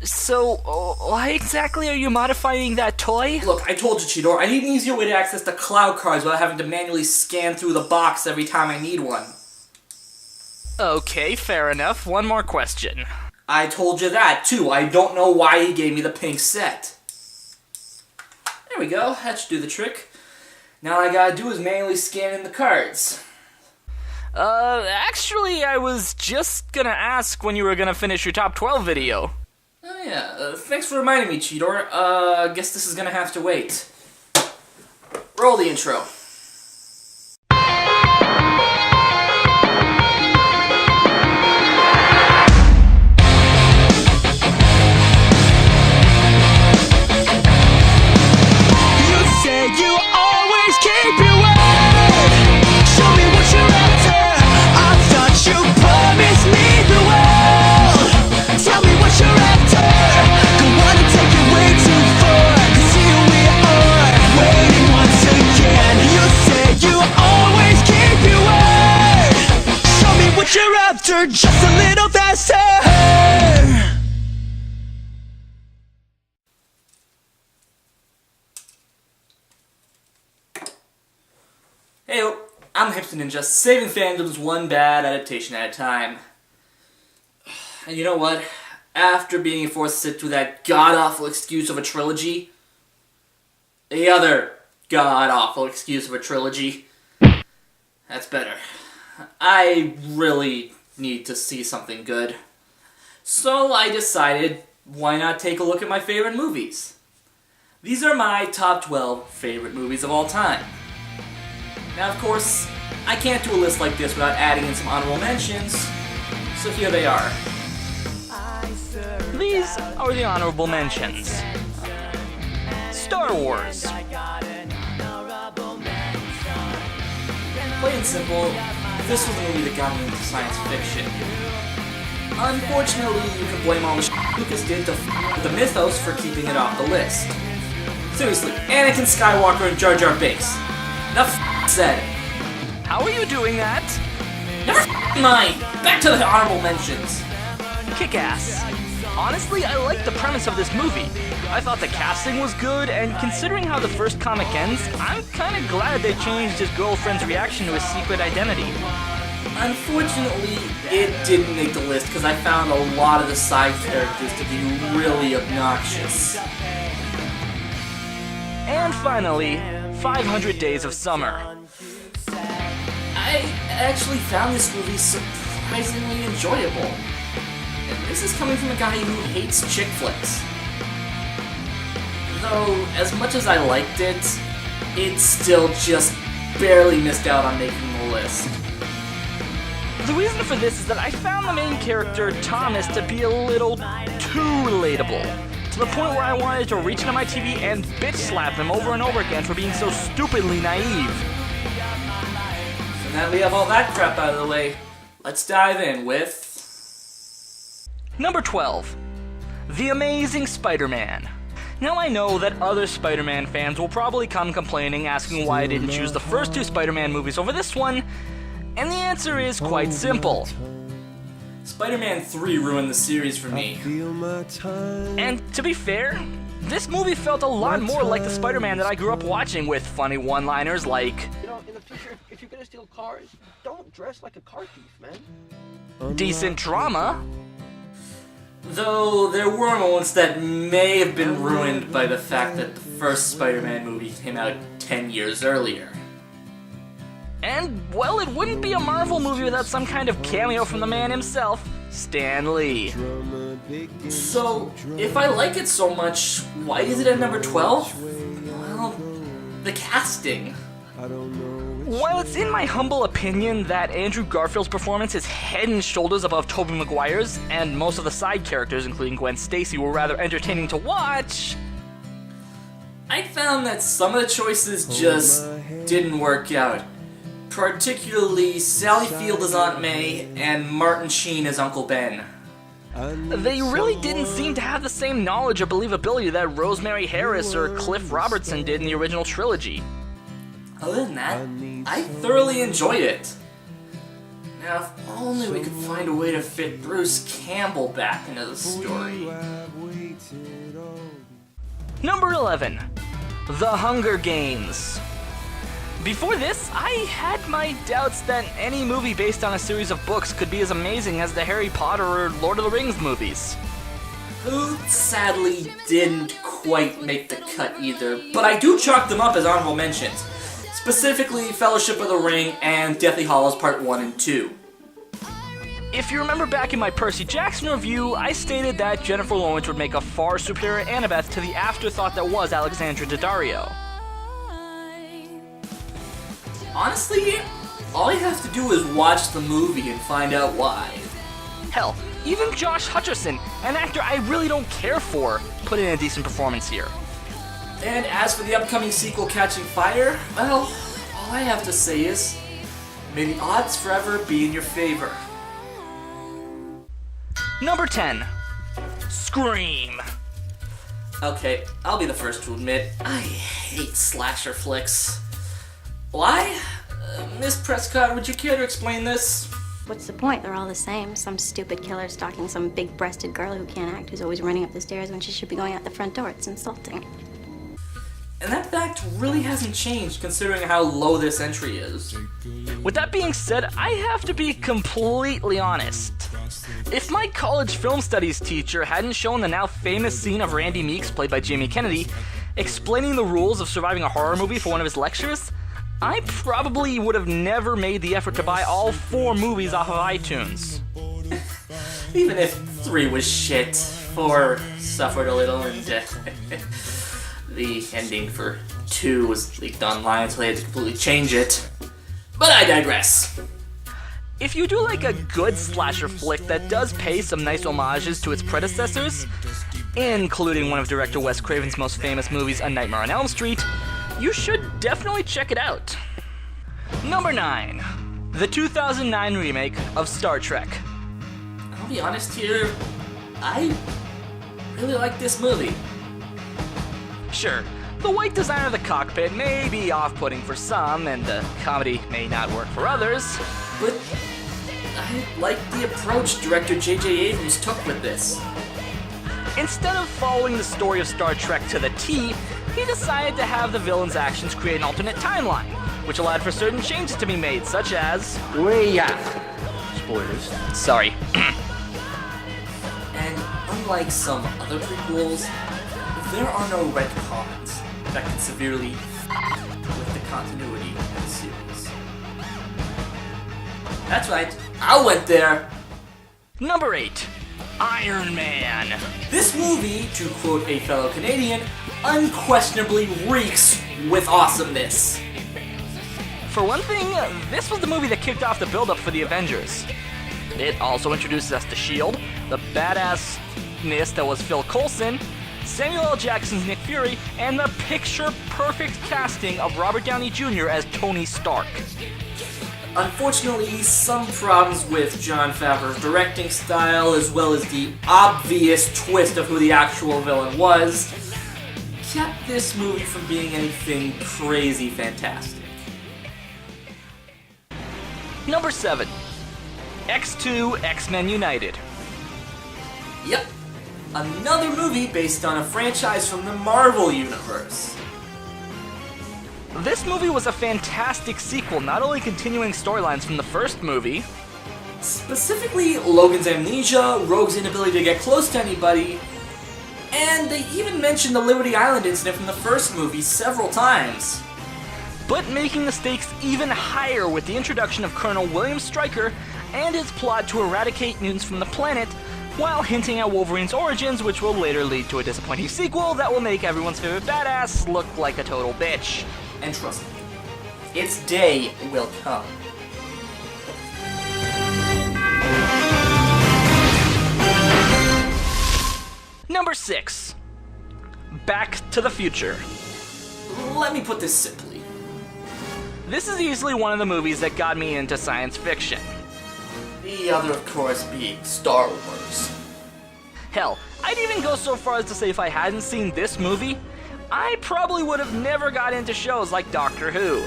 So, why exactly are you modifying that toy? Look, I told you, Cheetor, I need an easier way to access the cloud cards without having to manually scan through the box every time I need one. Okay, fair enough. One more question. I told you that, too. I don't know why he gave me the pink set. There we go. That should do the trick. Now all I gotta do is manually scan in the cards. Actually, I was just gonna ask when you were gonna finish your top 12 video. Oh yeah, thanks for reminding me, Cheetor. Guess this is gonna have to wait. Roll the intro. Just a little faster. Hey, I'm Hipster Ninja, saving fandoms one bad adaptation at a time. And you know what? After being forced to sit through that god-awful excuse of a trilogy, the other god-awful excuse of a trilogy, that's better. I really need to see something good. So I decided, why not take a look at my favorite movies? These are my top 12 favorite movies of all time. Now, of course, I can't do a list like this without adding in some honorable mentions, so here they are. These are the honorable mentions. Star Wars. Plain and simple, this was a movie that got me into science fiction. Unfortunately, you can blame all the shit Lucas did to with the mythos for keeping it off the list. Seriously, Anakin Skywalker and Jar Jar Binks. Enough said. How are you doing that? Never mind! Back to the honorable mentions. Kick-Ass. Honestly, I liked the premise of this movie. I thought the casting was good, and considering how the first comic ends, I'm kinda glad they changed his girlfriend's reaction to his secret identity. Unfortunately, it didn't make the list because I found a lot of the side characters to be really obnoxious. And finally, 500 Days of Summer. I actually found this movie surprisingly enjoyable. And this is coming from a guy who hates chick flicks. Though, as much as I liked it, it still just barely missed out on making the list. The reason for this is that I found the main character, Thomas, to be a little too relatable. To the point where I wanted to reach into my TV and bitch slap him over and over again for being so stupidly naive. So now we have all that crap out of the way, let's dive in with... Number 12. The Amazing Spider-Man. Now I know that other Spider-Man fans will probably come complaining, asking why I didn't choose the first two Spider-Man movies over this one, and the answer is quite simple. Spider-Man 3 ruined the series for me. And to be fair, this movie felt a lot more like the Spider-Man that I grew up watching, with funny one-liners like, You know, in the future, if you're gonna steal cars, don't dress like a car thief, man. decent drama, Though there were moments that may have been ruined by the fact that the first Spider-Man movie came out 10 years earlier. and, well, it wouldn't be a Marvel movie without some kind of cameo from the man himself, Stan Lee. So, if I like it so much, why is it at number 12? Well, the casting. While it's in my humble opinion that Andrew Garfield's performance is head and shoulders above Tobey Maguire's, and most of the side characters, including Gwen Stacy, were rather entertaining to watch, I found that some of the choices just didn't work out. Particularly Sally Field as Aunt May and Martin Sheen as Uncle Ben. they really didn't seem to have the same knowledge or believability that Rosemary Harris or Cliff Robertson did in the original trilogy. Other than that, I thoroughly enjoyed it. Now, if only we could find a way to fit Bruce Campbell back into the story. Number 11. The Hunger Games. Before this, I had my doubts that any movie based on a series of books could be as amazing as the Harry Potter or Lord of the Rings movies. Who sadly didn't quite make the cut either, but I do chalk them up as honorable mentions. Specifically, Fellowship of the Ring and Deathly Hallows Part 1 and 2. If you remember back in my Percy Jackson review, I stated that Jennifer Lawrence would make a far superior Annabeth to the afterthought that was Alexandra Daddario. Honestly, all you have to do is watch the movie and find out why. Hell, even Josh Hutcherson, an actor I really don't care for, put in a decent performance here. And as for the upcoming sequel, Catching Fire, well, all I have to say is, may the odds forever be in your favor. Number 10. Scream. Okay, I'll be the first to admit, I hate slasher flicks. Why? Miss Prescott, would you care to explain this? What's the point? They're all the same. Some stupid killer stalking some big-breasted girl who can't act, who's always running up the stairs when she should be going out the front door. It's insulting. And that fact really hasn't changed considering how low this entry is. With that being said, I have to be completely honest. If my college film studies teacher hadn't shown the now famous scene of Randy Meeks, played by Jamie Kennedy, explaining the rules of surviving a horror movie for one of his lectures, I probably would have never made the effort to buy all 4 movies off of iTunes. Even if 3 was shit, 4 suffered a little, and the ending for 2 was leaked online, so they had to completely change it. But I digress. If you do like a good slasher flick that does pay some nice homages to its predecessors, including one of director Wes Craven's most famous movies, A Nightmare on Elm Street, you should definitely check it out. Number 9. The 2009 remake of Star Trek. I'll be honest here, I really like this movie. Sure, the white design of the cockpit may be off-putting for some, and the comedy may not work for others, But I like the approach director J.J. Abrams took with this. instead of following the story of Star Trek to the T, he decided to have the villain's actions create an alternate timeline, which allowed for certain changes to be made, such as... Way out. Spoilers. Sorry. And unlike some other prequels, there are no retcons that can severely with the continuity of the series. That's right, I went there. Number 8. Iron Man. This movie, to quote a fellow Canadian, unquestionably reeks with awesomeness. For one thing, this was the movie that kicked off the build-up for the Avengers. It also introduces us to S.H.I.E.L.D., the badassness that was Phil Coulson, Samuel L. Jackson's Nick Fury, and the picture-perfect casting of Robert Downey Jr. as Tony Stark. Unfortunately, some problems with Jon Favreau's directing style, as well as the obvious twist of who the actual villain was, kept this movie from being anything crazy fantastic. Number 7. X2 XMen United. Yep, another movie based on a franchise from the Marvel Universe. This movie was a fantastic sequel, not only continuing storylines from the first movie, Specifically, Logan's amnesia, Rogue's inability to get close to anybody, and they even mentioned the Liberty Island incident from the first movie several times. but making the stakes even higher with the introduction of Colonel William Stryker and his plot to eradicate mutants from the planet, while hinting at Wolverine's origins, which will later lead to a disappointing sequel that will make everyone's favorite badass look like a total bitch. And trust me, its day will come. Number 6. Back to the Future. Let me put this simply. This is easily one of the movies that got me into science fiction. The other, of course, being Star Wars. Hell, I'd even go so far as to say if I hadn't seen this movie, I probably would have never got into shows like Doctor Who.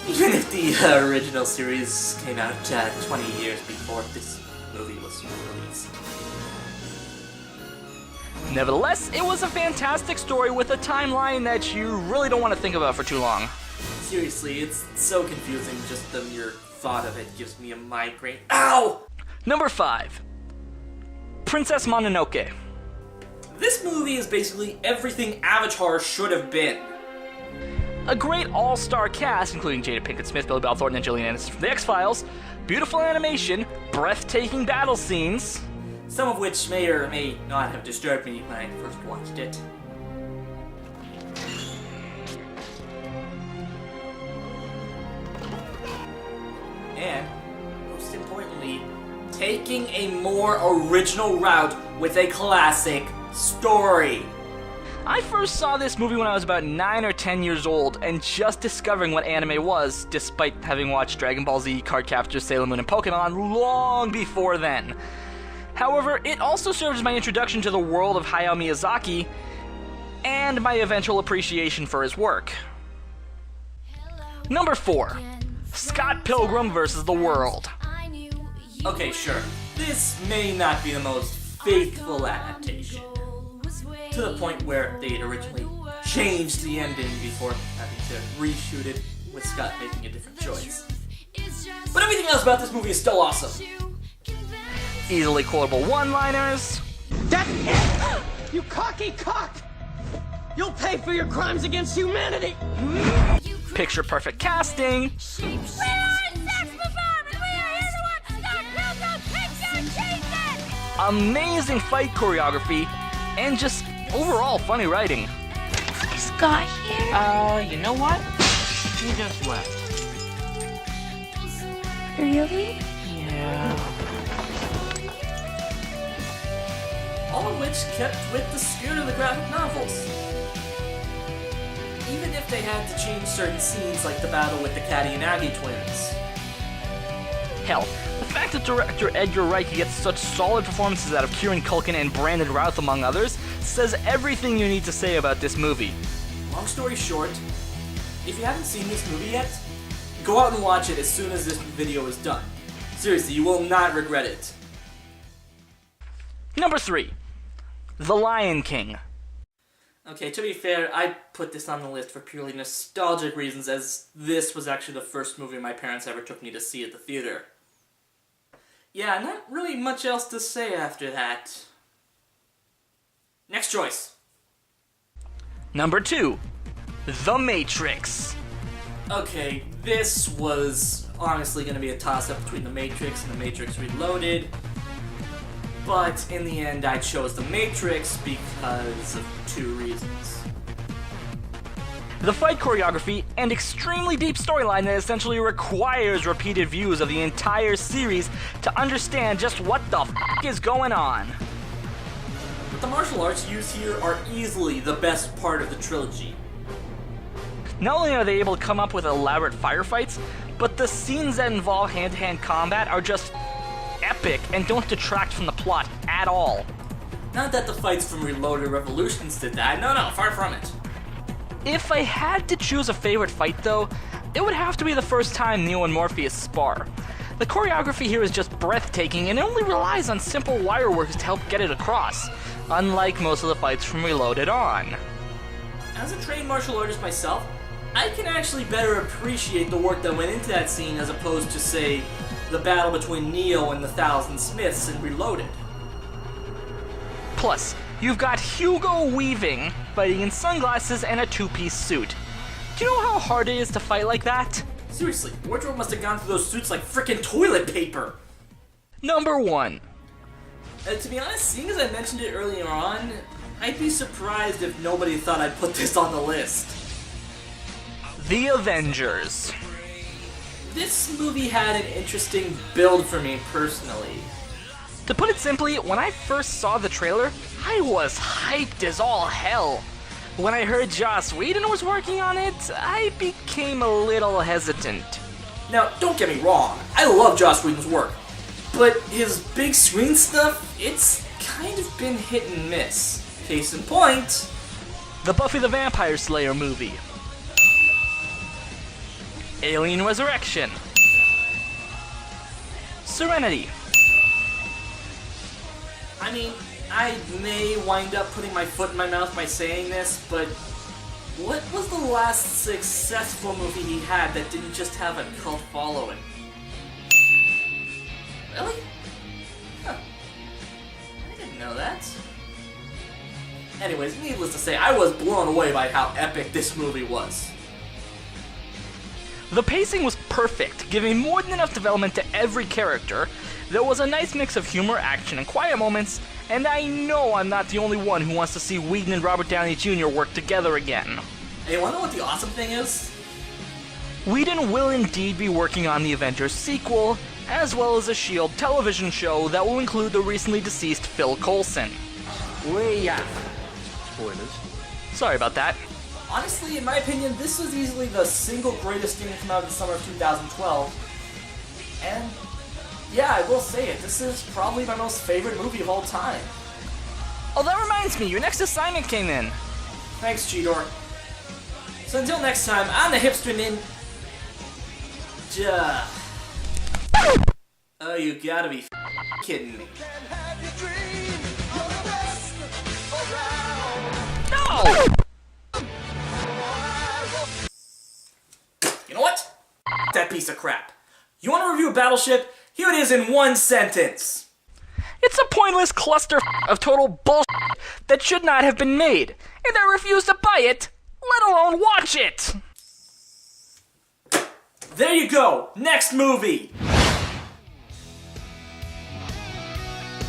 Even if the original series came out 20 years before this movie was released. Nevertheless, it was a fantastic story with a timeline that you really don't want to think about for too long. Seriously, it's so confusing, just the mere thought of it gives me a migraine. Ow! Number 5. Princess Mononoke. This movie is basically everything Avatar should have been. A great all-star cast, including Jada Pinkett Smith, Billy Bob Thornton, and Gillian Anderson from The X-Files, beautiful animation, breathtaking battle scenes, Some of which may or may not have disturbed me when I first watched it. And, most importantly, taking a more original route with a classic story. I first saw this movie when I was about 9 or 10 years old, and just discovering what anime was, despite having watched Dragon Ball Z, Cardcaptor, Sailor Moon, and Pokemon long before then. However, it also served as my introduction to the world of Hayao Miyazaki, and my eventual appreciation for his work. Number 4. Scott Pilgrim vs. the World. Okay, sure. This may not be the most faithful adaptation. To the point where they had originally changed the ending before having to reshoot it, with Scott making a different choice. But everything else about this movie is still awesome. Easily quotable one-liners, That's it! You cocky cock! You'll pay for your crimes against humanity! picture-perfect casting, amazing fight choreography, and just overall funny writing. Scott here? You know what? He just left. Really? Yeah. All of which kept with the spirit of the graphic novels. Even if they had to change certain scenes like the battle with the Kadianagi twins. Hell, the fact that director Edgar Wright gets such solid performances out of Kieran Culkin and Brandon Routh, among others, says everything you need to say about this movie. Long story short, if you haven't seen this movie yet, go out and watch it as soon as this video is done. Seriously, you will not regret it. Number 3. The Lion King. Okay, to be fair, I put this on the list for purely nostalgic reasons, as this was actually the first movie my parents ever took me to see at the theater. Yeah, not really much else to say after that. Next choice. Number 2. The Matrix. Okay, this was honestly going to be a toss-up between The Matrix and The Matrix Reloaded. But in the end, I chose The Matrix because of 2 reasons. The fight choreography and extremely deep storyline that essentially requires repeated views of the entire series to understand just what the f*** is going on. But the martial arts used here are easily the best part of the trilogy. Not only are they able to come up with elaborate firefights, but the scenes that involve hand-to-hand combat are just epic and don't detract from the plot at all. Not that the fights from Reloaded Revolutions did that, no, far from it. If I had to choose a favorite fight though, it would have to be the first time Neo and Morpheus spar. The choreography here is just breathtaking and it only relies on simple wire work to help get it across, unlike most of the fights from Reloaded on. As a trained martial artist myself, I can actually better appreciate the work that went into that scene as opposed to, say, the battle between Neo and the Thousand Smiths in Reloaded. Plus, you've got Hugo Weaving fighting in sunglasses and a 2-piece suit. Do you know how hard it is to fight like that? Seriously, wardrobe must have gone through those suits like frickin' toilet paper! Number 1. To be honest, seeing as I mentioned it earlier on, I'd be surprised if nobody thought I'd put this on the list. The Avengers. This movie had an interesting build for me personally. To put it simply, when I first saw the trailer, I was hyped as all hell. When I heard Joss Whedon was working on it, I became a little hesitant. Now, don't get me wrong, I love Joss Whedon's work, but his big screen stuff, it's kind of been hit and miss. Case in point, The Buffy the Vampire Slayer movie. Alien Resurrection. Serenity. I mean, I may wind up putting my foot in my mouth by saying this, but what was the last successful movie he had that didn't just have a cult following? Really? Huh. I didn't know that. Anyways, needless to say, I was blown away by how epic this movie was. The pacing was perfect, giving more than enough development to every character. There was a nice mix of humor, action, and quiet moments, and I know I'm not the only one who wants to see Whedon and Robert Downey Jr. work together again. Hey, wanna know what the awesome thing is? Whedon will indeed be working on the Avengers sequel, as well as a S.H.I.E.L.D. television show that will include the recently deceased Phil Coulson. Way out. Spoilers. Sorry about that. Honestly, in my opinion, this was easily the single greatest thing to come out in the summer of 2012. And yeah, I will say it, this is probably my most favorite movie of all time. Oh, that reminds me, your next assignment came in. Thanks, G-Door. So until next time, I'm the Hipster Ninja. Oh, you gotta be kidding me. No! You know what? That piece of crap. You want to review a battleship? Here it is in one sentence. It's a pointless cluster of total bullshit that should not have been made, and I refuse to buy it, let alone watch it! There you go. Next movie.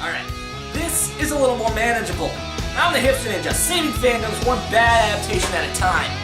Alright, this is a little more manageable. I'm the Hipster Ninja, saving fandoms one bad adaptation at a time.